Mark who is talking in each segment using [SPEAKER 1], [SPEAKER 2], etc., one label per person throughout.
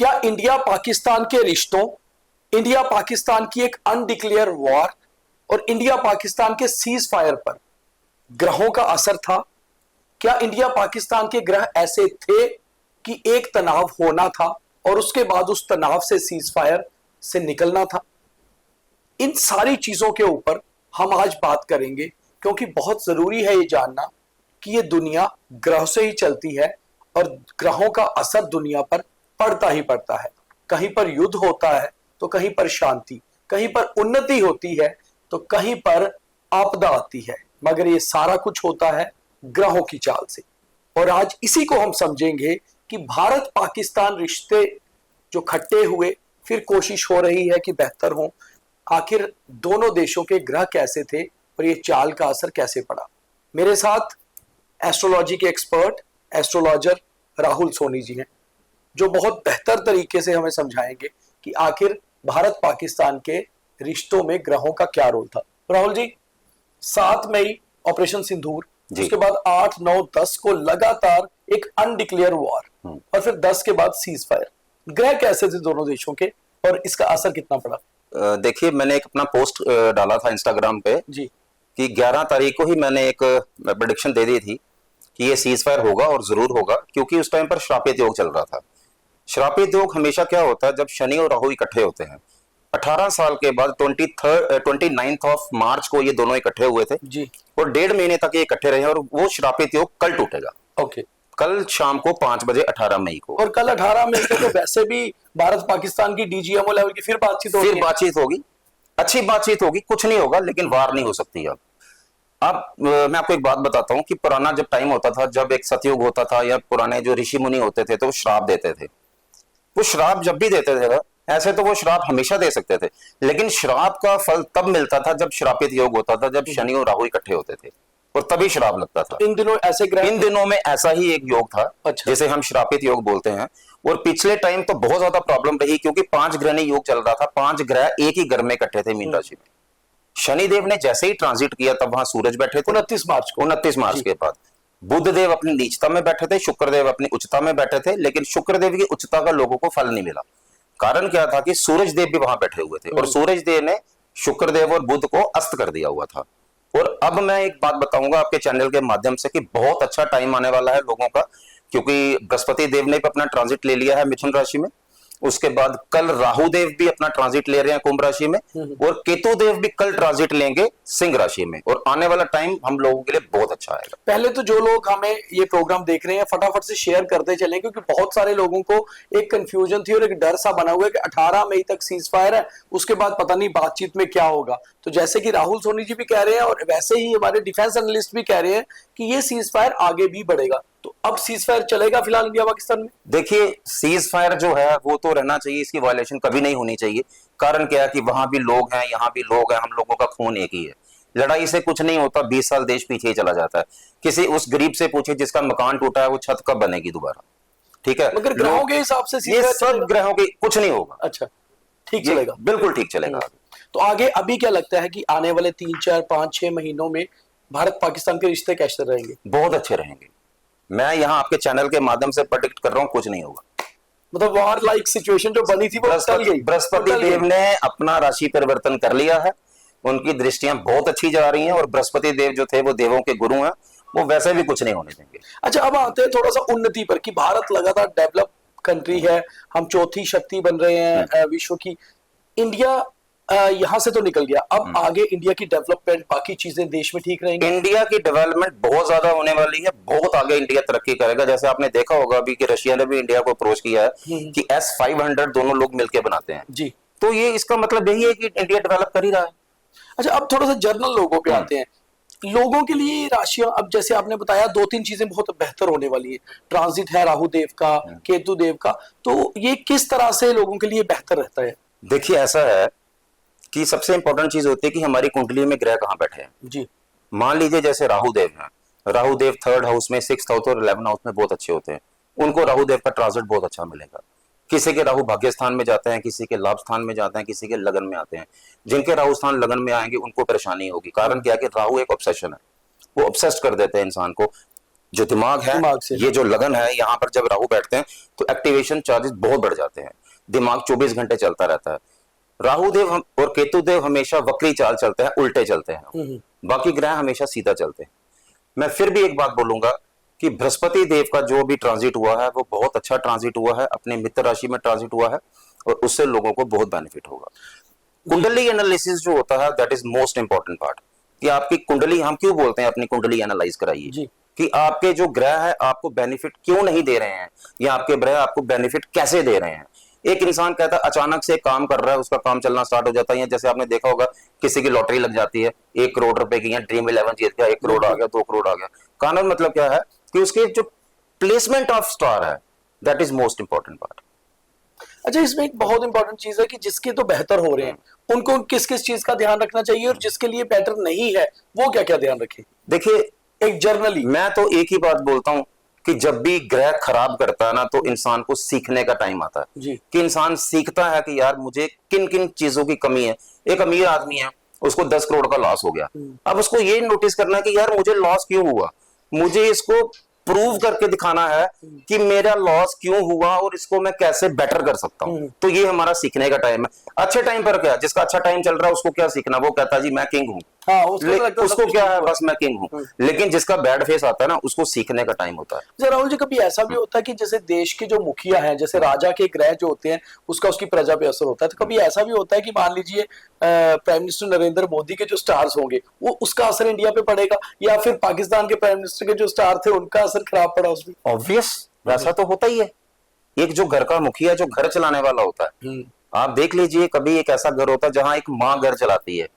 [SPEAKER 1] क्या इंडिया पाकिस्तान के रिश्तों, इंडिया पाकिस्तान की एक अनडिक्लेयर वॉर और इंडिया पाकिस्तान के सीज फायर पर ग्रहों का असर था? क्या इंडिया पाकिस्तान के ग्रह ऐसे थे कि एक तनाव होना था और उसके बाद उस तनाव से सीज फायर से निकलना था? इन सारी चीजों के ऊपर हम आज बात करेंगे, क्योंकि बहुत जरूरी है ये जानना कि ये दुनिया ग्रह से ही चलती है और ग्रहों का असर दुनिया पर पड़ता ही पड़ता है। कहीं पर युद्ध होता है तो कहीं पर शांति, कहीं पर उन्नति होती है तो कहीं पर आपदा आती है, मगर ये सारा कुछ होता है ग्रहों की चाल से। और आज इसी को हम समझेंगे कि भारत पाकिस्तान रिश्ते जो खट्टे हुए, फिर कोशिश हो रही है कि बेहतर हो। आखिर दोनों देशों के ग्रह कैसे थे और ये चाल का असर कैसे पड़ा। मेरे साथ एस्ट्रोलॉजी के एक्सपर्ट एस्ट्रोलॉजर राहुल सोनी जी हैं, जो बहुत बेहतर तरीके से हमें समझाएंगे कि आखिर भारत पाकिस्तान के रिश्तों में ग्रहों का क्या रोल था। राहुल जी, 7 मई ऑपरेशन सिंदूर, उसके बाद 8, 9, 10 को लगातार एक अनडिक्लेयर वॉर और फिर 10 के बाद सीज फायर। ग्रह कैसे थे दोनों देशों के और इसका असर कितना पड़ा?
[SPEAKER 2] देखिए, मैंने एक अपना पोस्ट डाला था इंस्टाग्राम पे
[SPEAKER 1] जी
[SPEAKER 2] कि 11 तारीख को ही मैंने एक प्रेडिक्शन दे दी थी कि ये सीज फायर होगा और जरूर होगा, क्योंकि उस टाइम पर श्रापित योग चल रहा था। श्रापित योग हमेशा क्या होता है, जब शनि और राहु इकट्ठे होते हैं। 18 साल के बाद 29 ऑफ मार्च को ये दोनों इकट्ठे हुए थे
[SPEAKER 1] जी,
[SPEAKER 2] और 1.5 महीने तक ये इकट्ठे रहे और वो श्रापित योग कल टूटेगा।
[SPEAKER 1] ओके।
[SPEAKER 2] कल शाम को 5 बजे 18 मई को।
[SPEAKER 1] और कल 18 मई को तो वैसे भी भारत पाकिस्तान की डीजीएमओ लेवल की फिर बातचीत होगी।
[SPEAKER 2] फिर बातचीत होगी, अच्छी बातचीत होगी, कुछ नहीं होगा लेकिन वार नहीं हो सकती। अब मैं आपको एक बात बताता हूं कि पुराना जब टाइम होता था, जब एक सतयुग होता था या पुराने जो ऋषि मुनि होते थे तो वो श्राप देते थे। वो श्राप जब भी देते थे, ऐसे तो वो श्राप हमेशा दे सकते थे, लेकिन श्राप का फल तब मिलता था जब श्रापित योग होता था, जब शनि और राहु इकट्ठे होते थे और तभी श्राप लगता था।
[SPEAKER 1] इन दिनों ऐसे ग्रह,
[SPEAKER 2] इन दिनों में ऐसा ही एक योग था।
[SPEAKER 1] अच्छा।
[SPEAKER 2] जिसे हम श्रापित योग बोलते हैं। और पिछले टाइम तो बहुत ज्यादा प्रॉब्लम रही, क्योंकि 5 ग्रह योग चल रहा था, 5 ग्रह एक ही घर में इकट्ठे थे मीन राशि में। शनिदेव ने जैसे ही ट्रांजिट किया तब वहां सूरज बैठे थे
[SPEAKER 1] 29 मार्च को।
[SPEAKER 2] 29 मार्च के बाद बुध देव अपनी नीचता में बैठे थे, शुक्रदेव अपनी उच्चता में बैठे थे, लेकिन शुक्रदेव की उच्चता का लोगों को फल नहीं मिला। कारण क्या था कि सूरज देव भी वहां बैठे हुए थे और सूरज देव ने शुक्रदेव और बुध को अस्त कर दिया हुआ था। और अब मैं एक बात बताऊंगा आपके चैनल के माध्यम से कि बहुत अच्छा टाइम आने वाला है लोगों का, क्योंकि बृहस्पति देव ने भी अपना ट्रांजिट ले लिया है मिथुन राशि में। उसके बाद कल राहु देव भी अपना ट्रांजिट ले रहे हैं कुंभ राशि में और केतु देव भी कल ट्रांजिट लेंगे सिंह राशि में। और आने वाला टाइम हम लोगों के लिए बहुत अच्छा आएगा।
[SPEAKER 1] पहले तो जो लोग हमें ये प्रोग्राम देख रहे हैं फटाफट से शेयर करते चलें, क्योंकि बहुत सारे लोगों को एक कंफ्यूजन थी और एक डर सा बना हुआ है कि 18 मई तक सीज फायर है, उसके बाद पता नहीं बातचीत में क्या होगा। तो जैसे कि राहुल सोनी जी भी कह रहे हैं और वैसे ही हमारे डिफेंस एनालिस्ट भी कह रहे हैं कि ये सीज फायर आगे भी बढ़ेगा। तो अब सीज फायर चलेगा फिलहाल इंडिया पाकिस्तान में?
[SPEAKER 2] देखिए, सीज फायर जो है वो तो रहना चाहिए, इसकी वायलेशन कभी नहीं होनी चाहिए। कारण क्या है कि वहां भी लोग हैं, यहाँ भी लोग हैं, हम लोगों का खून एक ही है। लड़ाई से कुछ नहीं होता, 20 साल देश पीछे ही चला जाता है। किसी उस गरीब से पूछे जिसका मकान टूटा है, वो छत कब बनेगी दोबारा? ठीक है,
[SPEAKER 1] मगर ग्रहों के हिसाब से
[SPEAKER 2] ये सब ग्रहों के कुछ नहीं होगा।
[SPEAKER 1] अच्छा, ठीक चलेगा,
[SPEAKER 2] बिल्कुल ठीक चलेगा।
[SPEAKER 1] तो आगे अभी क्या लगता है कि आने वाले 3, 4, 5, 6 महीनों में भारत पाकिस्तान के रिश्ते कैसे रहेंगे?
[SPEAKER 2] बहुत अच्छे रहेंगे। मैं यहाँ आपके चैनल के माध्यम से प्रेडिक्ट कर रहा हूँ, कुछ नहीं होगा।
[SPEAKER 1] मतलब वॉर लाइक सिचुएशन जो बनी थी वो टल गई।
[SPEAKER 2] बृहस्पति देव ने अपना राशि परिवर्तन कर लिया है, उनकी दृष्टियां बहुत अच्छी जा रही हैं और बृहस्पति देव जो थे वो देवों के गुरु हैं, वो वैसे भी कुछ नहीं होने देंगे।
[SPEAKER 1] अच्छा, अब आते हैं थोड़ा सा उन्नति पर कि भारत लगातार डेवलप कंट्री है, हम चौथी शक्ति बन रहे हैं विश्व की। इंडिया यहां से तो निकल गया, अब आगे इंडिया की डेवलपमेंट, बाकी चीजें देश में ठीक रहेंगी?
[SPEAKER 2] इंडिया की डेवलपमेंट बहुत ज्यादा होने वाली है, बहुत आगे इंडिया तरक्की करेगा। जैसे आपने देखा होगा अभी कि रशिया ने भी इंडिया को अप्रोच किया है कि S-500 दोनों लोग मिलकर बनाते हैं
[SPEAKER 1] जी।
[SPEAKER 2] तो ये इसका मतलब यही है कि इंडिया डेवलप कर ही रहा है।
[SPEAKER 1] अच्छा, अब थोड़ा सा जर्नल लोगों पे आते हैं। लोगों के लिए राशियां, अब जैसे आपने बताया 2-3 चीजें बहुत बेहतर होने वाली है। ट्रांजिट है राहु देव का, केतु देव का, तो ये किस तरह से लोगों के लिए बेहतर रहता है?
[SPEAKER 2] देखिए, ऐसा है कि सबसे इंपॉर्टेंट चीज होती है कि हमारी कुंडली में ग्रह कहां बैठे हैं
[SPEAKER 1] जी।
[SPEAKER 2] मान लीजिए जैसे राहु देव हैं, राहु देव 3rd हाउस में, 6th हाउस और 11th हाउस में बहुत अच्छे होते हैं, उनको राहु देव का ट्रांजिट बहुत अच्छा मिलेगा। किसी के राहु भाग्य स्थान में जाते हैं, किसी के लाभ स्थान में जाते हैं, किसी के लगन में आते हैं। जिनके राहु स्थान लगन में आएंगे उनको परेशानी होगी। कारण क्या है कि राहु एक ऑब्सेशन है, वो ऑब्सेस्ड कर देते हैं इंसान को। जो दिमाग है,
[SPEAKER 1] दिमाग से।
[SPEAKER 2] ये जो लगन है, यहाँ पर जब राहु बैठते हैं तो एक्टिवेशन चार्जेस बहुत बढ़ जाते हैं, दिमाग 24 घंटे चलता रहता है। राहु देव और केतु देव हमेशा वक्री चाल चलते हैं, उल्टे चलते हैं, बाकी ग्रह हमेशा सीधा चलते हैं। मैं फिर भी एक बात बोलूंगा कि बृहस्पति देव का जो भी ट्रांजिट हुआ है वो बहुत अच्छा ट्रांजिट हुआ है, अपने मित्र राशि में ट्रांजिट हुआ है और उससे लोगों को बहुत बेनिफिट होगा। कुंडली एनालिसिस जो होता है that is most important part, कि आपकी कुंडली, हम क्यों बोलते हैं अपनी कुंडली एनालाइज कराइए, कि आपके जो ग्रह है आपको बेनिफिट क्यों नहीं दे रहे हैं, या आपके ग्रह आपको बेनिफिट कैसे दे रहे हैं। एक इंसान कहता है अचानक से काम कर रहा है, उसका काम चलना स्टार्ट हो जाता है, जैसे आपने देखा होगा किसी की लॉटरी लग जाती है 1 करोड़ रुपए की, या ड्रीम 11 जीत गया, 1 करोड़ आ गया, 2 करोड़ आ गया। कारण मतलब क्या है कि उसके जो प्लेसमेंट ऑफ स्टार है that is most important part.
[SPEAKER 1] अच्छा, इसमें एक बहुत इंपॉर्टेंट चीज है कि जिसके तो बेहतर हो रहे हैं उनको किस किस चीज का ध्यान रखना चाहिए, और जिसके लिए पैटर्न नहीं है वो क्या क्या ध्यान रखे।
[SPEAKER 2] देखिए,
[SPEAKER 1] एक जर्नली
[SPEAKER 2] मैं तो एक ही बात बोलता हूं कि जब भी ग्रह खराब करता है ना तो इंसान को सीखने का टाइम आता है
[SPEAKER 1] जी।
[SPEAKER 2] कि इंसान सीखता है कि यार मुझे किन किन चीजों की कमी है। एक अमीर आदमी है, उसको 10 करोड़ का लॉस हो गया, अब उसको ये नोटिस करना है कि यार मुझे लॉस क्यों हुआ, मुझे इसको प्रूव करके दिखाना है कि मेरा लॉस क्यों हुआ और इसको मैं कैसे बेटर कर सकता हूं। तो ये हमारा सीखने का टाइम है। अच्छे टाइम पर क्या, जिसका अच्छा टाइम चल रहा है उसको क्या सीखना, वो कहता है जी मैं किंग हूं,
[SPEAKER 1] हाँ, उसको
[SPEAKER 2] क्या है बस मैं किंग हूं। लेकिन जिसका बैड फेस आता है ना उसको सीखने का टाइम होता है।
[SPEAKER 1] राहुल जी, कभी ऐसा भी होता है कि जैसे देश के जो मुखिया हैं, जैसे राजा के ग्रह जो होते हैं उसका उसकी प्रजा पे असर होता है, तो कभी ऐसा भी होता है कि मान लीजिए प्राइम मिनिस्टर नरेंद्र मोदी के जो स्टार्स होंगे वो उसका असर इंडिया पे पड़ेगा, या फिर पाकिस्तान के प्राइम मिनिस्टर के जो स्टार थे उनका असर खराब पड़ा उसमें?
[SPEAKER 2] ऑब्वियस, वैसा तो होता ही है। एक जो घर का मुखिया जो घर चलाने वाला होता है, आप देख लीजिए कभी एक ऐसा घर होता है जहां एक माँ घर चलाती है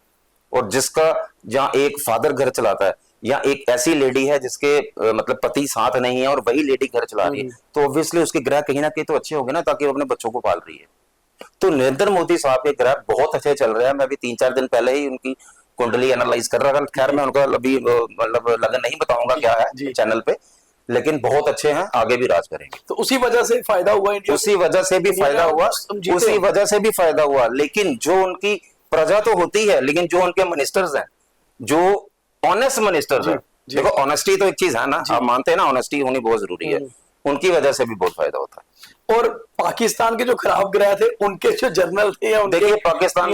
[SPEAKER 2] और जिसका जहां एक फादर घर चलाता है, या एक ऐसी लेडी है जिसके मतलब पति साथ नहीं है और वही लेडी घर चला रही है, तो ऑब्वियसली उसके ग्रह कहीं ना कहीं तो अच्छे होंगे ना, ताकि वो अपने बच्चों को पाल रही है। तो नरेंद्र मोदी साहब के ग्रह बहुत अच्छे चल रहे हैं। मैं भी 3-4 दिन पहले ही उनकी कुंडली एनालाइज कर रहा था। खैर मैं उनका अभी मतलब लगन नहीं बताऊंगा क्या है चैनल पे, लेकिन बहुत अच्छे हैं, आगे भी राज करेंगे।
[SPEAKER 1] तो उसी वजह से फायदा हुआ इंडिया,
[SPEAKER 2] उसी वजह से भी फायदा हुआ, उसी वजह से भी फायदा हुआ। लेकिन जो उनकी प्रजा तो होती है, लेकिन जो उनके मिनिस्टर्स हैं, जो ऑनेस्ट मिनिस्टर्स हैं, देखो ऑनेस्टी तो एक चीज है ना, आप मानते हैं ना, ऑनेस्टी होनी बहुत जरूरी है, उनकी वजह से भी बहुत फायदा होता है।
[SPEAKER 1] और पाकिस्तान के जो खराब ग्रह थे उनके जो जर्नल थे, या
[SPEAKER 2] देखिए पाकिस्तान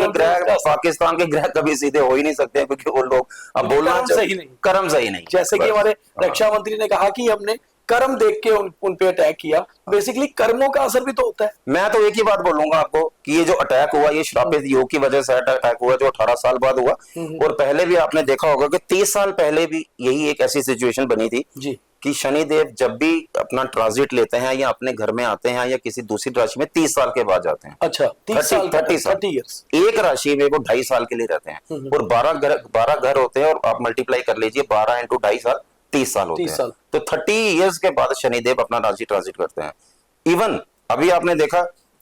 [SPEAKER 2] के ग्रह कभी सीधे हो ही नहीं सकते, क्योंकि वो लोग अब बोलना
[SPEAKER 1] सही नहीं,
[SPEAKER 2] कर्म सही नहीं।
[SPEAKER 1] जैसे कि हमारे रक्षा मंत्री ने कहा कि हमने कर्म देख के उन पे अटैक किया, बेसिकली कर्मों का असर भी तो होता है।
[SPEAKER 2] मैं तो एक ही बात बोलूंगा आपको कि ये जो अटैक हुआ ये श्रापित योग की वजह से अटैक हुआ, जो 18 साल बाद हुआ। और पहले भी आपने देखा होगा कि 30 साल पहले भी यही एक ऐसी सिचुएशन बनी थी
[SPEAKER 1] जी, कि
[SPEAKER 2] शनिदेव जब भी अपना ट्रांजिट लेते हैं या अपने घर में आते हैं या किसी दूसरी राशि में 30 साल के बाद जाते हैं।
[SPEAKER 1] अच्छा, 30
[SPEAKER 2] इयर्स एक राशि में वो 2.5 साल के लिए रहते हैं, और 12 घर होते हैं, और आप मल्टीप्लाई कर लीजिए 12 × 2.5 साल 30 साल होते हैं। तो 30 इयर्स के बाद शनिदेव अपना राशि ट्रांजिट करते हैं। इवन अभी आपने देखा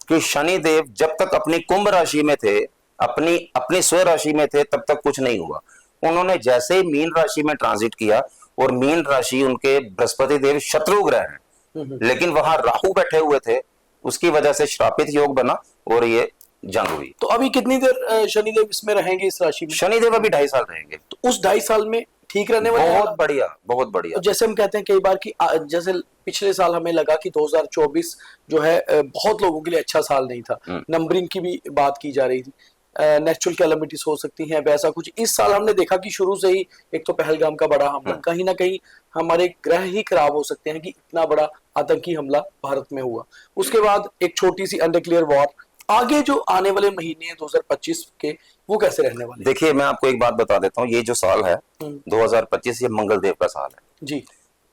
[SPEAKER 2] कि शनिदेव जब तक अपनी कुंभ राशि में थे, अपनी स्व राशि में थे, तब तक कुछ नहीं हुआ। उन्होंने जैसे ही मीन राशि में ट्रांजिट किया, और मीन राशि उनके बृहस्पति देव शत्रु ग्रह हैं, लेकिन वहां राहु बैठे हुए थे, उसकी वजह से श्रापित योग बना और ये जंग हुई।
[SPEAKER 1] तो अभी कितनी देर शनिदेव इसमें रहेंगे, इस राशि में?
[SPEAKER 2] शनिदेव अभी 2.5 साल रहेंगे।
[SPEAKER 1] तो उस 2.5 साल में ठीक रहने वाले?
[SPEAKER 2] बहुत बढ़िया, बहुत बढ़िया।
[SPEAKER 1] तो जैसे हम कहते हैं कई बार कि जैसे पिछले साल हमें लगा कि 2024 जो है बहुत लोगों के लिए अच्छा साल नहीं था, नंबरिंग की भी बात की जा रही थी, नेचुरल कैलेमिटीज हो सकती हैं, वैसा कुछ इस साल हमने देखा कि शुरू से ही एक तो पहलगाम का बड़ा हमला, कहीं ना कहीं हमारे ग्रह ही खराब हो सकते हैं कि इतना बड़ा आतंकी हमला भारत में हुआ। उसके बाद एक छोटी सी अनडिक्लेयर वॉर, आगे जो आने वाले महीने हैं 2025 के, वो कैसे रहने वाले?
[SPEAKER 2] देखिए मैं आपको एक बात बता देता हूँ, ये जो साल है 2025 ये मंगल देव का साल है
[SPEAKER 1] जी।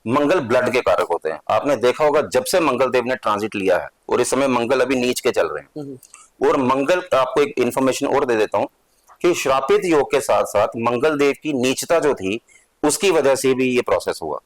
[SPEAKER 2] मंगल ब्लड के कारक होते हैं। आपने देखा होगा जब से मंगल देव ने ट्रांजिट लिया है, और इस समय मंगल अभी नीच के चल रहे हैं, और मंगल, आपको एक इंफॉर्मेशन और दे देता हूं कि श्रापित योग के साथ साथ मंगल देव की नीचता जो थी उसकी वजह से भी ये प्रोसेस हुआ।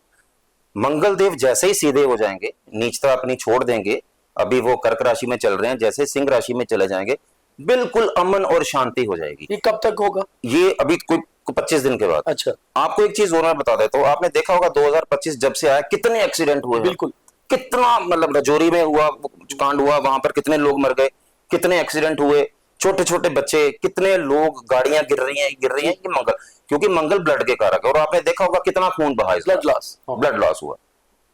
[SPEAKER 2] मंगल देव जैसे ही सीधे हो जाएंगे, नीचता अपनी छोड़ देंगे, अभी वो कर्क राशि में चल रहे हैं, जैसे सिंह राशि में चले जाएंगे बिल्कुल अमन और शांति हो जाएगी।
[SPEAKER 1] ये कब तक होगा?
[SPEAKER 2] ये अभी कोई 25 दिन के बाद।
[SPEAKER 1] अच्छा,
[SPEAKER 2] आपको एक चीज और मैं बता देता हूँ, आपने देखा होगा 2025 जब से आया कितने एक्सीडेंट हुए,
[SPEAKER 1] बिल्कुल,
[SPEAKER 2] कितना मतलब रजौरी में हुआ कांड हुआ, वहां पर कितने लोग मर गए, कितने एक्सीडेंट हुए, छोटे छोटे बच्चे, कितने लोग, गाड़ियां गिर रही हैं। ये मंगल, क्योंकि मंगल ब्लड के कारक है, और आपने देखा होगा कितना खून बहा,
[SPEAKER 1] ब्लड लॉस
[SPEAKER 2] हुआ।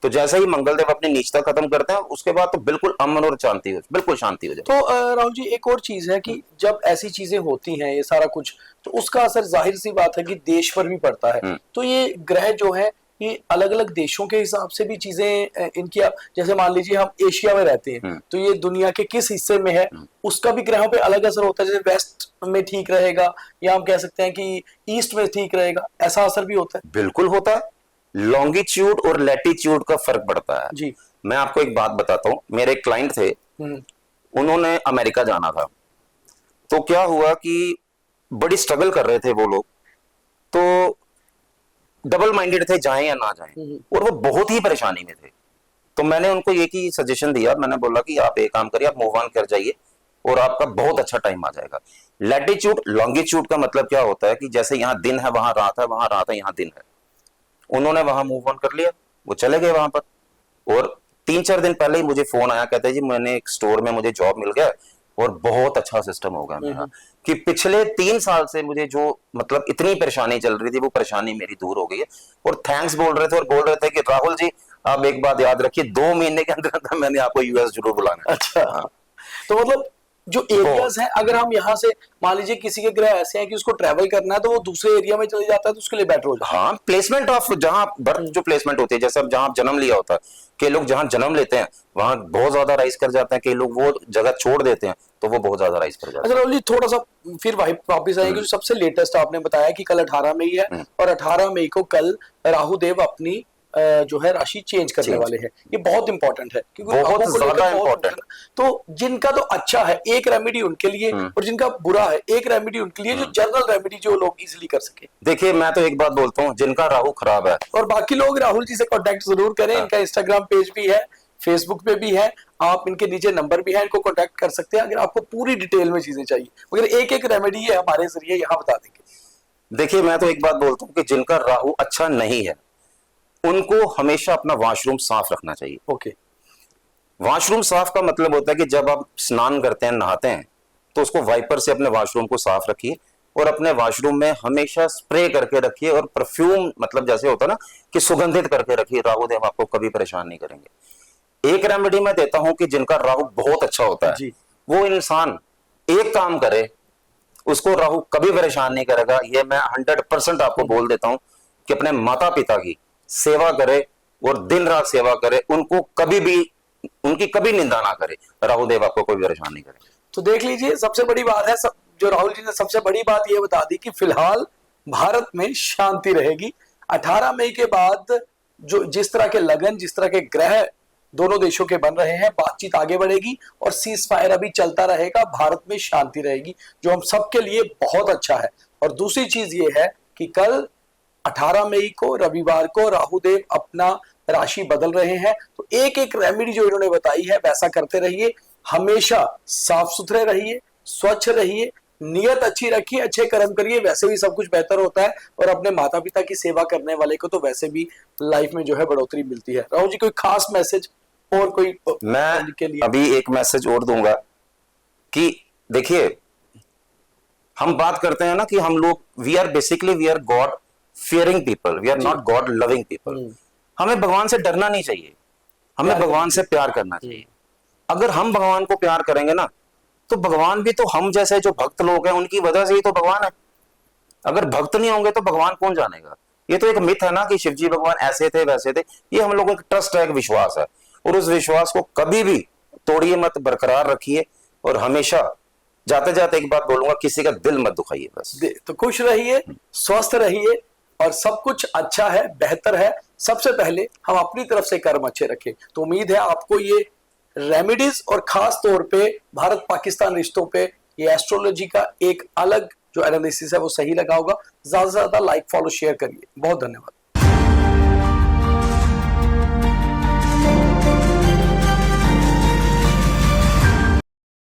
[SPEAKER 2] तो जैसे ही मंगलदेव अपनी नीचता खत्म करते हैं उसके बाद तो बिल्कुल अमन और शांति बिल्कुल शांति हो जाती है।
[SPEAKER 1] तो राहुल जी एक और चीज है कि जब ऐसी चीजें होती हैं ये सारा कुछ, तो उसका असर जाहिर सी बात है कि देश पर भी पड़ता है। तो ये ग्रह जो है ये अलग अलग देशों के हिसाब से भी चीजें इनकी, जैसे मान लीजिए हम एशिया में रहते हैं तो ये दुनिया के किस हिस्से में है उसका भी ग्रहों पे अलग असर होता है। जैसे वेस्ट में ठीक रहेगा या हम कह सकते हैं कि ईस्ट में ठीक रहेगा, ऐसा असर भी होता है।
[SPEAKER 2] बिल्कुल होता है, लॉन्गिट्यूड और लैटिट्यूड का फर्क पड़ता है
[SPEAKER 1] जी।
[SPEAKER 2] मैं आपको एक बात बताता हूं, मेरे एक क्लाइंट थे, उन्होंने अमेरिका जाना था, तो क्या हुआ कि बड़ी स्ट्रगल कर रहे थे वो लोग, तो डबल माइंडेड थे जाएं या ना जाएं, और वो बहुत ही परेशानी में थे। तो मैंने उनको एक ही सजेशन दिया, मैंने बोला कि आप एक काम करिए, आप मूव ऑन कर जाइए और आपका बहुत अच्छा टाइम आ जाएगा। लैटिट्यूड लॉन्गिट्यूड का मतलब क्या होता है कि जैसे यहाँ दिन है वहां रात है, वहां रात है यहाँ दिन है। उन्होंने वहां मूव ऑन कर लिया, वो चले गए वहां पर, और 3-4 दिन पहले ही मुझे फोन आया, कहते जी मैंने एक स्टोर में मुझे जॉब मिल गया और बहुत अच्छा सिस्टम हो गया मेरा, कि पिछले 3 साल से मुझे जो मतलब इतनी परेशानी चल रही थी वो परेशानी मेरी दूर हो गई है। और थैंक्स बोल रहे थे और बोल रहे थे कि राहुल जी आप एक बात याद रखिए, 2 महीने के अंदर मैंने आपको यूएस जरूर बुलाना है।
[SPEAKER 1] अच्छा। हाँ। तो मतलब जो एरियाज हैं, अगर हम यहाँ से मान लीजिए किसी के ग्रह ऐसे हैं कि उसको ट्रैवल करना है तो वो दूसरे एरिया में चले जाता है तो उसके लिए बेटर हो जाता है।
[SPEAKER 2] हाँ, प्लेसमेंट ऑफ जहां बर्थ जो प्लेसमेंट होती है, जैसे अब जहां जन्म लिया होता है, कई लोग जहां जन्म लेते हैं वहां बहुत ज्यादा राइज कर जाते हैं, कई लोग वो जगह छोड़ देते हैं तो वो बहुत ज्यादा राइज कर जाते हैं।
[SPEAKER 1] अच्छा राहुल, थोड़ा सा फिर वापिस आएंगे। जो सबसे लेटेस्ट आपने बताया कि कल 18 मई है और 18 मई को कल राहु देव अपनी जो है राशि चेंज करने वाले हैं। ये बहुत इंपॉर्टेंट है क्योंकि
[SPEAKER 2] बहुत ज्यादा इंपॉर्टेंट।
[SPEAKER 1] तो जिनका तो अच्छा है एक रेमेडी उनके लिए, और जिनका बुरा है एक रेमेडी उनके लिए, जो जनरल रेमेडी जो लोग इजिली कर सके।
[SPEAKER 2] देखिए मैं तो एक बात बोलता हूँ, जिनका राहु खराब है,
[SPEAKER 1] और बाकी लोग राहुल जी से कांटेक्ट जरूर करें। इनका इंस्टाग्राम पेज भी है, फेसबुक पे भी है, आप इनके नीचे नंबर भी है, इनको कांटेक्ट कर सकते हैं अगर आपको पूरी डिटेल में चीजें चाहिए। मगर एक एक रेमेडी है हमारे जरिए यहाँ बता देंगे।
[SPEAKER 2] देखिए मैं तो एक बात बोलता हूँ कि जिनका राहु अच्छा नहीं है उनको हमेशा अपना वॉशरूम साफ रखना चाहिए।
[SPEAKER 1] ओके।
[SPEAKER 2] वॉशरूम साफ का मतलब होता है कि जब आप स्नान करते हैं, नहाते हैं, तो उसको वाइपर से अपने वॉशरूम को साफ रखिए और अपने वॉशरूम में हमेशा स्प्रे करके रखिए और परफ्यूम, मतलब जैसे होता है ना कि सुगंधित करके रखिए। राहु देव आपको कभी परेशान नहीं करेंगे। एक रेमेडी मैं देता हूं कि जिनका राहु बहुत अच्छा होता है
[SPEAKER 1] जी।
[SPEAKER 2] वो इंसान एक काम करे, उसको राहु कभी परेशान नहीं करेगा। ये मैं 100% आपको बोल देता हूं कि अपने माता पिता की सेवा करे और दिन रात सेवा करे, उनको कभी भी उनकी कभी निंदा ना करे, राहु देव आपको कोई परेशान नहीं करेंगे।
[SPEAKER 1] तो देख लीजिए, सबसे बड़ी बात है जो राहुल जी ने सबसे बड़ी बात ये बता दी कि फिलहाल भारत में शांति रहेगी। 18 मई के बाद जो जिस तरह के लगन, जिस तरह के ग्रह दोनों देशों के बन रहे हैं, बातचीत आगे बढ़ेगी और सीज फायर अभी चलता रहेगा, भारत में शांति रहेगी, जो हम सबके लिए बहुत अच्छा है। और दूसरी चीज ये है कि कल 18 मई को रविवार को राहु देव अपना राशि बदल रहे हैं, तो एक एक रेमेडी जो इन्होंने बताई है वैसा करते रहिए। हमेशा साफ सुथरे रहिए, स्वच्छ रहिए, नियत अच्छी रखिए, अच्छे कर्म करिए, वैसे भी सब कुछ बेहतर होता है। और अपने माता पिता की सेवा करने वाले को तो वैसे भी लाइफ में जो है बढ़ोतरी मिलती है। राहुल जी कोई खास मैसेज और कोई
[SPEAKER 2] मैं
[SPEAKER 1] के लिए?
[SPEAKER 2] अभी एक मैसेज और दूंगा कि देखिए हम बात करते हैं ना कि हम लोग we are god fearing people, we are not god loving people. हमें भगवान से डरना नहीं चाहिए, हमें भगवान से प्यार करना चाहिए। अगर हम भगवान को प्यार करेंगे ना तो भगवान भी तो हम जैसे जो भक्त लोग हैं उनकी वजह से ही तो भगवान है। अगर भक्त नहीं होंगे तो भगवान कौन जानेगा। ये तो एक मिथ है ना कि शिव जी भगवान ऐसे थे वैसे थे। ये हम लोगों का ट्रस्ट है, एक विश्वास है, और उस विश्वास को कभी भी तोड़िए मत, बरकरार रखिए। और हमेशा जाते जाते एक बात बोलूंगा, किसी का दिल मत दुखाइए बस।
[SPEAKER 1] तो खुश रहिए, स्वस्थ रहिए और सब कुछ अच्छा है, बेहतर है। सबसे पहले हम अपनी तरफ से कर्म अच्छे रखें। तो उम्मीद है आपको ये रेमेडीज और खास तौर पे भारत पाकिस्तान रिश्तों पे ये एस्ट्रोलॉजी का एक अलग जो एनालिसिस है वो सही लगा होगा। ज्यादा से ज्यादा लाइक, फॉलो, शेयर करिए। बहुत धन्यवाद।